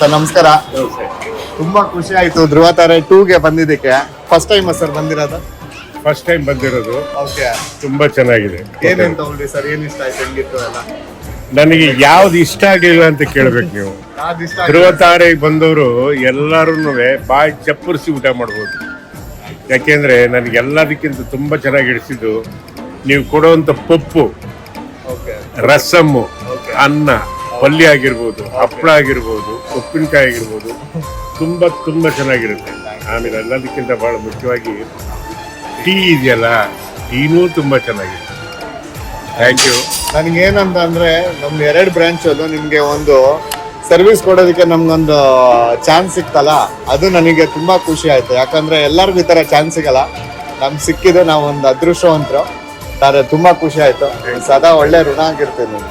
Sir ನಮಸ್ಕಾರ. ತುಂಬಾ ಖುಷಿ ಆಯ್ತು ಧ್ರುವ ತಾರೆ 2ಗೆ ಬಂದಿದ್ದಕ್ಕೆ. ಫಸ್ಟ್ ಟೈಮ್ ಸರ್ ಬಂದಿರೋದು? ಫಸ್ಟ್ ಟೈಮ್ ಬಂದಿರೋದು. ಓಕೆ, ತುಂಬಾ ಚೆನ್ನಾಗಿದೆ. ಏನೇನ್ ತಗೊಂಡ್ರಿ ಸರ್? ಏನ್ ಇಷ್ಟ ಆಯ್ತು? ಹೆಂಗಿತ್ತು ಎಲ್ಲ? ನನಗೆ ಯಾವ್ದು ಇಷ್ಟ ಆಗ್ಲಿಲ್ಲ ಅಂತ ಕೇಳ್ಬೇಕು ನೀವು. ಯಾವ್ದು ಇಷ್ಟ ಧ್ರುವ ತಾರೆಗೆ ಬಂದವರು ಎಲ್ಲರೂ ಬಾಯಿ ಚಪ್ಪರಿಸಿ ಊಟ ಮಾಡ್ಬೋದು. ಯಾಕೆಂದ್ರೆ ನನಗೆ ಎಲ್ಲದಕ್ಕಿಂತ ತುಂಬಾ ಚೆನ್ನಾಗಿ ಹಿಡಿಸಿದ್ದು ನೀವು ಕೊಡುವಂತ ಪಪ್ಪು, ಓಕೆ ರಸಮ್ಮು, ಅನ್ನ, ಪಲ್ಯ ಆಗಿರ್ಬೋದು, ಹಪ್ಪಳ ಆಗಿರ್ಬೋದು, ಉಪ್ಪಿನಕಾಯಿ ಆಗಿರ್ಬೋದು, ತುಂಬಾ ತುಂಬಾ ಚೆನ್ನಾಗಿರುತ್ತೆ. ಆಮೇಲೆ ಎಲ್ಲದಕ್ಕಿಂತ ಬಹಳ ಮುಖ್ಯವಾಗಿ ಟೀ ಇದೆಯಲ್ಲ, ಟೀನೂ ತುಂಬಾ ಚೆನ್ನಾಗಿದೆ. Thank you. ನನಗೆ ಏನಂತ ಅಂದ್ರೆ ನಮ್ 2 ಬ್ರಾಂಚ್ ಅಲ್ಲೂ ನಿಮ್ಗೆ ಒಂದು ಸರ್ವಿಸ್ ಕೊಡೋದಕ್ಕೆ ನಮ್ಗೊಂದು ಚಾನ್ಸ್ ಸಿಕ್ತಲ್ಲ, ಅದು ನನಗೆ ತುಂಬಾ ಖುಷಿ ಆಯ್ತು. ಯಾಕಂದ್ರೆ ಎಲ್ಲರಿಗೂ ಈ ತರ ಚಾನ್ಸ್ ಸಿಗಲ್ಲ, ನಮ್ಗೆ ಸಿಕ್ಕಿದೆ, ನಾವು ಒಂದು ಅದೃಷ್ಟವಂತರು. ತುಂಬಾ ಖುಷಿ ಆಯ್ತು. ಸದಾ ಒಳ್ಳೆ ಋಣ ಆಗಿರ್ತೀನಿ.